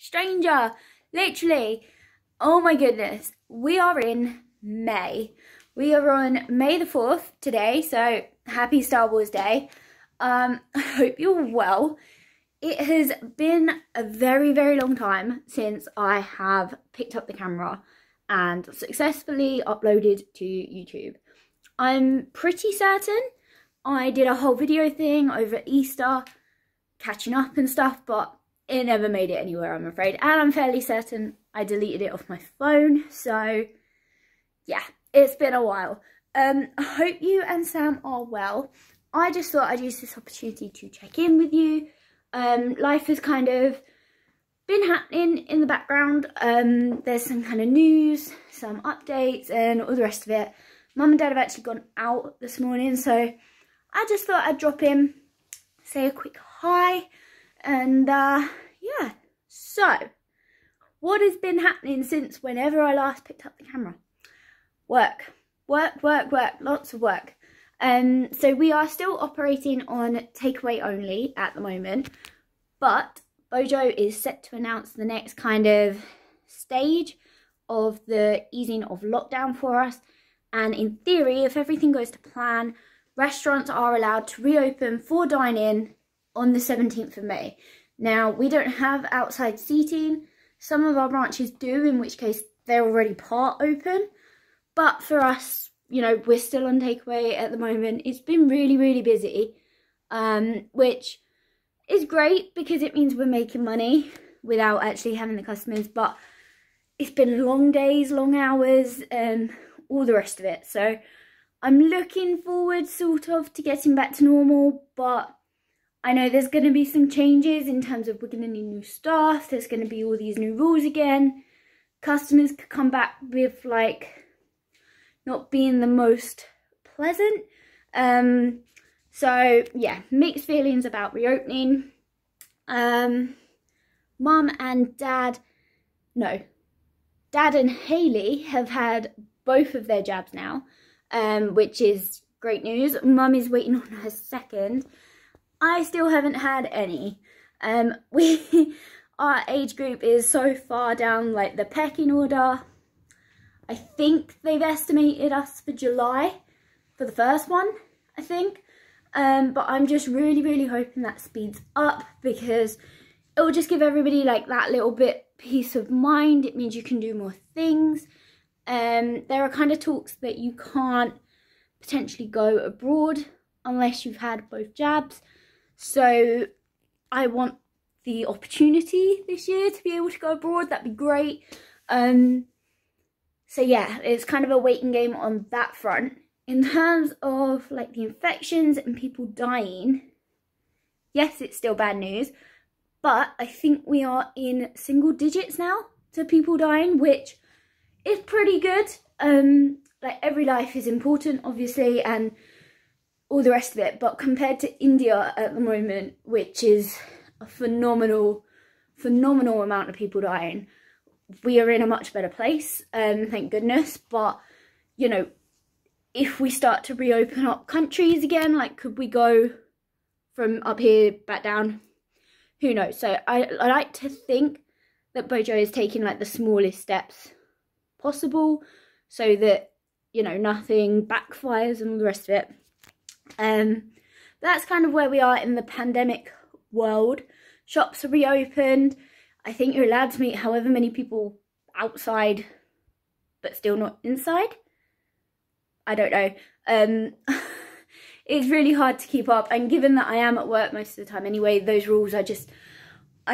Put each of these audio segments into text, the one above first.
stranger, literally. Oh my goodness, we are in May. We are on May the 4th today, so happy Star Wars Day. I hope you're well. It has been a very, very long time since I have picked up the camera and successfully uploaded to YouTube. I'm pretty certain I did a whole video thing over Easter, catching up and stuff, but it never made it anywhere, I'm afraid. And I'm fairly certain I deleted it off my phone, so yeah, it's been a while. I hope you and Sam are well. I just thought I'd use this opportunity to check in with you. Life has kind of been happening in the background. There's some kind of news, some updates and all the rest of it. Mum and Dad have actually gone out this morning, so I just thought I'd drop in, say a quick hi, and yeah. So, what has been happening since whenever I last picked up the camera? Work, lots of work. So we are still operating on takeaway only at the moment, but Bojo is set to announce the next kind of stage of the easing of lockdown for us. And in theory, if everything goes to plan, restaurants are allowed to reopen for dine-in on the 17th of May. Now, we don't have outside seating. Some of our branches do, in which case they're already part open. But for us, you know, we're still on takeaway at the moment. It's been really, really busy, which is great because it means we're making money without actually having the customers. But it's been long days, long hours, and all the rest of it. So I'm looking forward sort of to getting back to normal, but I know there's going to be some changes in terms of we're going to need new staff. There's going to be all these new rules again. Customers could come back with like not being the most pleasant. So yeah, mixed feelings about reopening. Mum and Dad, no, Dad and Hayley have had both of their jabs now, which is great news. Mum is waiting on her second. I still haven't had any. Our age group is so far down like the pecking order. I think they've estimated us for July for the first one, I think. But I'm just really, really hoping that speeds up because it will just give everybody like that little bit peace of mind. It means you can do more things. There are kind of talks that you can't potentially go abroad unless you've had both jabs. So I want the opportunity this year to be able to go abroad. That'd be great. So yeah, it's kind of a waiting game on that front. In terms of like the infections and people dying, yes, it's still bad news, but I think we are in single digits now to people dying, which is pretty good. Like every life is important, obviously, and all the rest of it, but compared to India at the moment, which is a phenomenal amount of people dying, we are in a much better place, thank goodness. But you know, if we start to reopen up countries again, like could we go from up here back down? Who knows? So I like to think that Bojo is taking like the smallest steps possible so that, you know, nothing backfires and all the rest of it. That's kind of where we are in the pandemic world. Shops are reopened. I think you're allowed to meet however many people outside, but still not inside. I don't know. It's really hard to keep up. And given that I am at work most of the time anyway, those rules I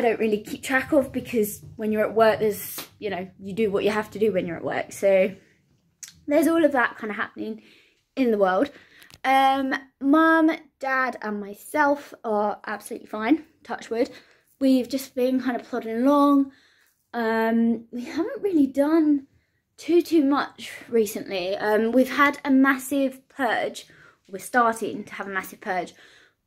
don't really keep track of because when you're at work, there's, you know, you do what you have to do when you're at work. So there's all of that kind of happening in the world. Mum, Dad and myself are absolutely fine, touch wood. We've just been kind of plodding along. We haven't really done too much recently. We've had a massive purge. We're starting to have a massive purge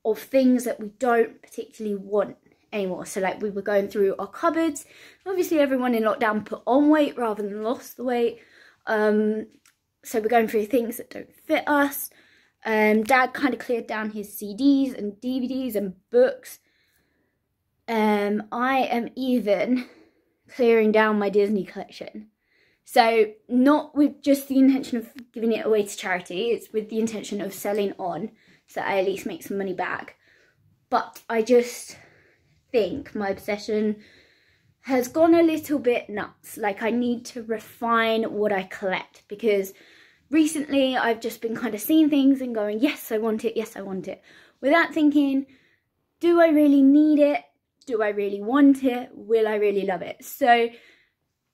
of things that we don't particularly want anymore. So like we were going through our cupboards. Obviously everyone in lockdown put on weight rather than lost the weight. So we're going through things that don't fit us. Dad kind of cleared down his CDs and DVDs and books. I am even clearing down my Disney collection. So not with just the intention of giving it away to charity, it's with the intention of selling on so that I at least make some money back. But I just think my obsession has gone a little bit nuts. Like, I need to refine what I collect, because recently I've just been kind of seeing things and going, yes, I want it, yes, I want it, without thinking, do I really need it? Do I really want it? Will I really love it? So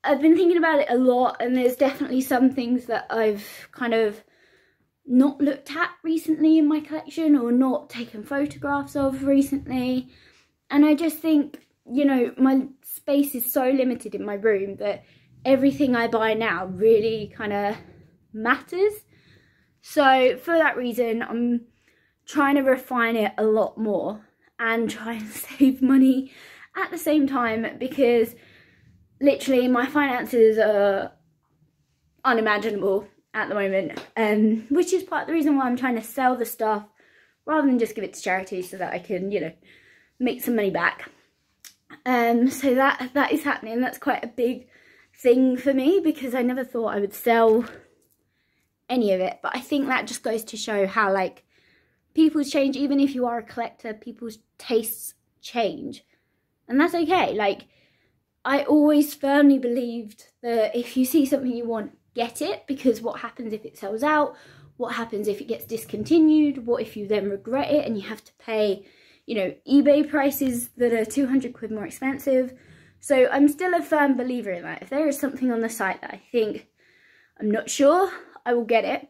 I've been thinking about it a lot, and there's definitely some things that I've kind of not looked at recently in my collection, or not taken photographs of recently. And I just think, you know, my space is so limited in my room that everything I buy now really kind of matters. So for that reason, I'm trying to refine it a lot more and try and save money at the same time, because literally my finances are unimaginable at the moment, which is part of the reason why I'm trying to sell the stuff rather than just give it to charity, so that I can, you know, make some money back. So that is happening. That's quite a big thing for me, because I never thought I would sell any of it. But I think that just goes to show how, like, people's change. Even if you are a collector, people's tastes change, and that's okay. Like, I always firmly believed that if you see something you want, get it, because what happens if it sells out? What happens if it gets discontinued? What if you then regret it and you have to pay, you know, eBay prices that are 200 quid more expensive? So I'm still a firm believer in that. If there is something on the site that I think I'm not sure, I will get it.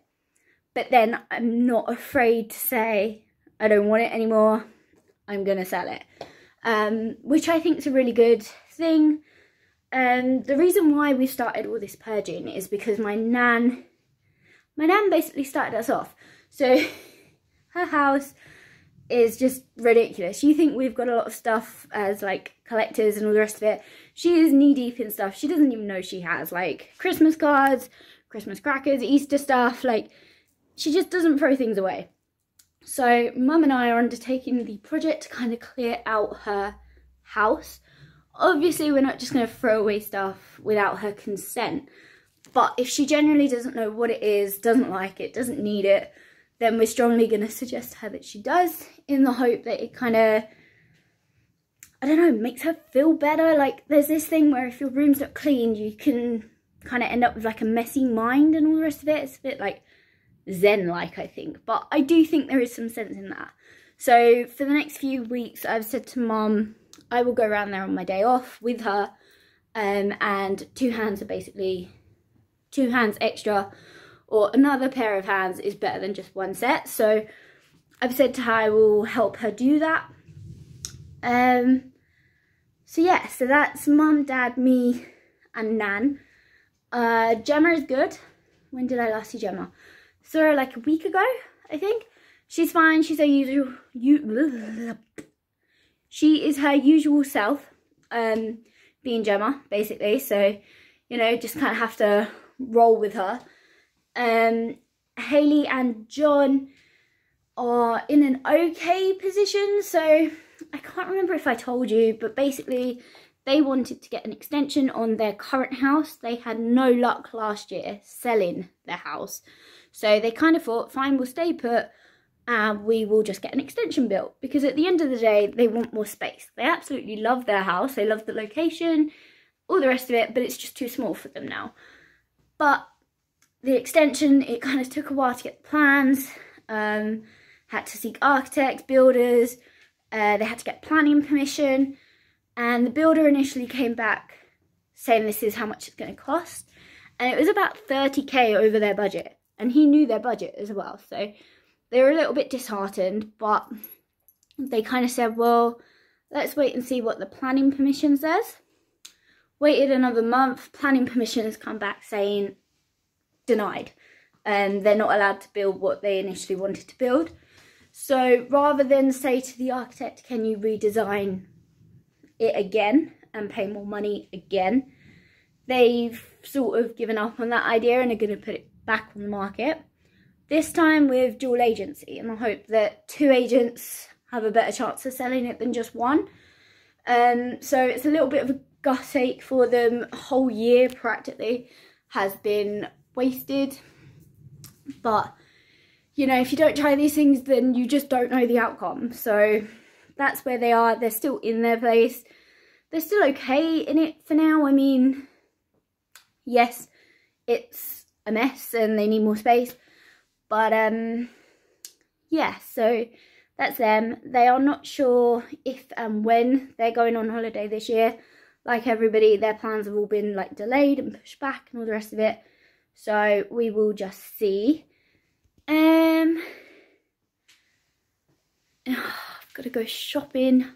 But then I'm not afraid to say, I don't want it anymore, I'm going to sell it. Which I think is a really good thing. The reason why we started all this purging is because my nan basically started us off. So her house is just ridiculous. You think we've got a lot of stuff as like collectors and all the rest of it. She is knee deep in stuff she doesn't even know she has, like Christmas cards, Christmas crackers, Easter stuff. Like, she just doesn't throw things away. So Mum and I are undertaking the project to kind of clear out her house. Obviously, we're not just going to throw away stuff without her consent. But if she generally doesn't know what it is, doesn't like it, doesn't need it, then we're strongly going to suggest to her that she does, in the hope that it kind of, I don't know, makes her feel better. Like, there's this thing where if your room's not clean, you can kind of end up with like a messy mind and all the rest of it. It's a bit like Zen-like, I think. But I do think there is some sense in that. So for the next few weeks, I've said to Mum, I will go around there on my day off with her, and 2 hands are basically 2 hands extra, or another pair of hands is better than just 1 set. So I've said to her I will help her do that. So yeah, so that's Mum, Dad, me and Nan. Gemma is good. When did I last see Gemma? Saw her like a week ago, I think. She's fine. She's her usual. She is her usual self, being Gemma, basically. So, you know, just kind of have to roll with her. Hayley and John are in an okay position. So I can't remember if I told you, but basically they wanted to get an extension on their current house. They had no luck last year selling their house. So they kind of thought, fine, we'll stay put and we will just get an extension built. Because at the end of the day, they want more space. They absolutely love their house. They love the location, all the rest of it, but it's just too small for them now. But the extension, it kind of took a while to get the plans. Had to seek architects, builders. They had to get planning permission. And the builder initially came back saying this is how much it's going to cost. And it was about 30k over their budget. And he knew their budget as well. So they were a little bit disheartened. But they kind of said, well, let's wait and see what the planning permission says. Waited another month. Planning permission has come back saying denied. And they're not allowed to build what they initially wanted to build. So rather than say to the architect, can you redesign it again and pay more money again, they've sort of given up on that idea and are going to put it back on the market. This time with dual agency, in the hope that 2 agents have a better chance of selling it than just 1. So it's a little bit of a gut ache for them. A whole year practically has been wasted. But, you know, if you don't try these things, then you just don't know the outcome. So that's where they are. They're still in their place. They're still okay in it for now. I mean, yes, it's a mess and they need more space. But, yeah, so that's them. They are not sure if and when they're going on holiday this year. Like everybody, their plans have all been like delayed and pushed back and all the rest of it. So we will just see. I've got to go shopping.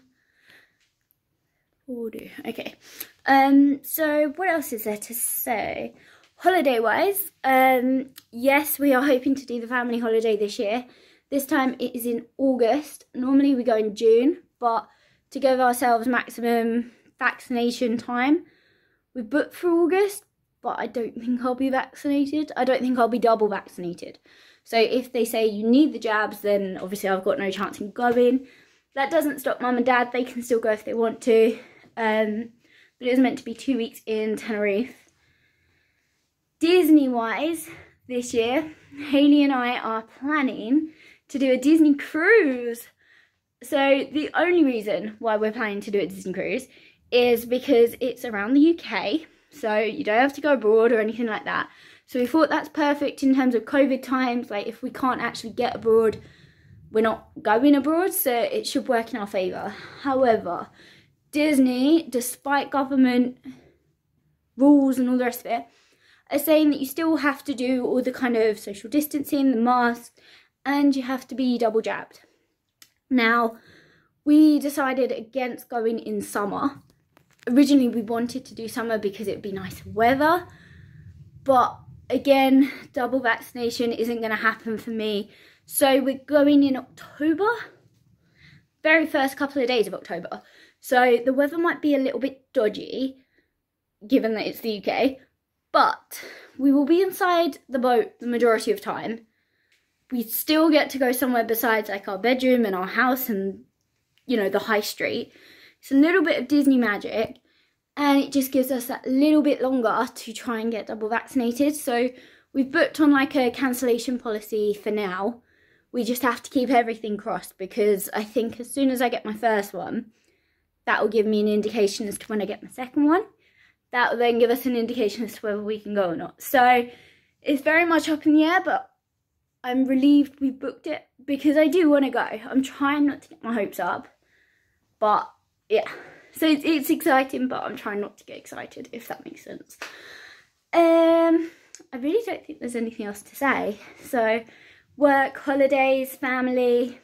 Oh dear. Okay. So what else is there to say? Holiday wise, yes, we are hoping to do the family holiday this year. This time it is in August. Normally we go in June, but to give ourselves maximum vaccination time, we booked for August, but I don't think I'll be vaccinated. I don't think I'll be double vaccinated. So if they say you need the jabs, then obviously I've got no chance in going. That doesn't stop mum and dad. They can still go if they want to. But it was meant to be 2 weeks in Tenerife. Disney-wise, this year, Hayley and I are planning to do a Disney cruise. So the only reason why we're planning to do a Disney cruise is because it's around the UK. So you don't have to go abroad or anything like that. So we thought that's perfect in terms of COVID times. Like if we can't actually get abroad, we're not going abroad. So it should work in our favour. However, Disney, despite government rules and all the rest of it, are saying that you still have to do all the kind of social distancing, the masks, and you have to be double jabbed. Now, we decided against going in summer. Originally, we wanted to do summer because it would be nice weather. But again, double vaccination isn't going to happen for me. So we're going in October. Very first couple of days of October. So the weather might be a little bit dodgy, given that it's the UK. But we will be inside the boat the majority of time. We still get to go somewhere besides like our bedroom and our house and, you know, the high street. It's a little bit of Disney magic, and it just gives us that little bit longer to try and get double vaccinated. So we've booked on like a cancellation policy for now. We just have to keep everything crossed, because I think as soon as I get my first one, that will give me an indication as to when I get my second one. That will then give us an indication as to whether we can go or not. So it's very much up in the air, but I'm relieved we booked it because I do want to go. I'm trying not to get my hopes up, but yeah. So it's exciting, but I'm trying not to get excited, if that makes sense. I really don't think there's anything else to say. So work, holidays, family,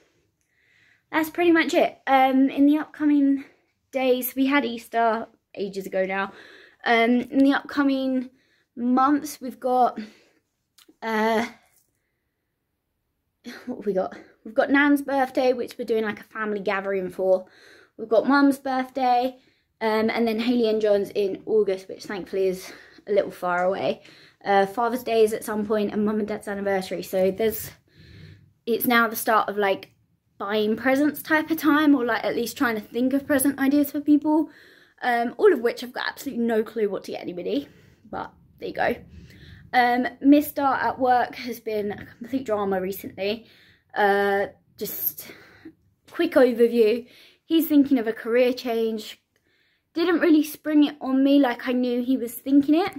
that's pretty much it. In the upcoming days, we had Easter ages ago now. In the upcoming months, we've got what have we got? We've got Nan's birthday, which we're doing like a family gathering for. We've got Mum's birthday, and then Hayley and John's in August, which thankfully is a little far away. Father's Day is at some point, and Mum and Dad's anniversary. So it's now the start of like buying presents type of time, or like at least trying to think of present ideas for people. All of which I've got absolutely no clue what to get anybody, but there you go. Mr. at work has been a complete drama recently. Just quick overview. He's thinking of a career change. Didn't really spring it on me like I knew he was thinking it.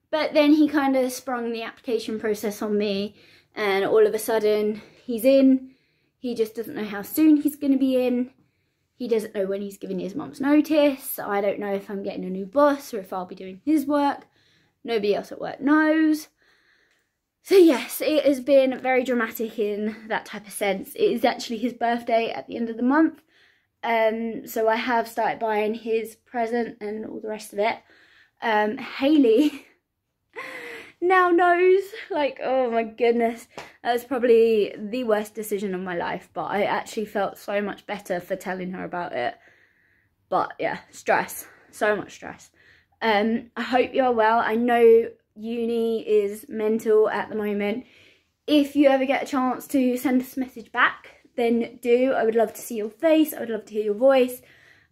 But then he kind of sprung the application process on me. And all of a sudden, he's in. He just doesn't know how soon he's going to be in. He doesn't know when he's giving his mum's notice. I don't know if I'm getting a new boss or if I'll be doing his work. Nobody else at work knows. So yes, it has been very dramatic in that type of sense. It is actually his birthday at the end of the month. So I have started buying his present and all the rest of it. Hayley now knows, like, oh my goodness, that was probably the worst decision of my life, but I actually felt so much better for telling her about it. But yeah, stress, so much stress. I hope you're well. I know uni is mental at the moment. If you ever get a chance to send us a message back, then do. I would love to see your face. I would love to hear your voice.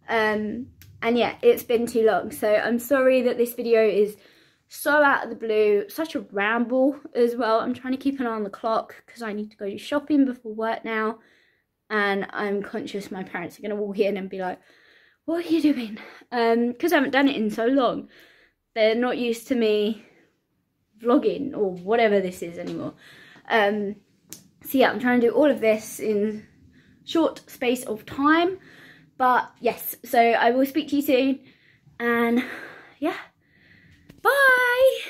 And And yeah, it's been too long. So I'm sorry that this video is so out of the blue, such a ramble as well. I'm trying to keep an eye on the clock because I need to go shopping before work now. And I'm conscious my parents are going to walk in and be like, what are you doing? Because I haven't done it in so long. They're not used to me vlogging or whatever this is anymore. So yeah, I'm trying to do all of this in short space of time. But yes, so I will speak to you soon. And yeah, bye!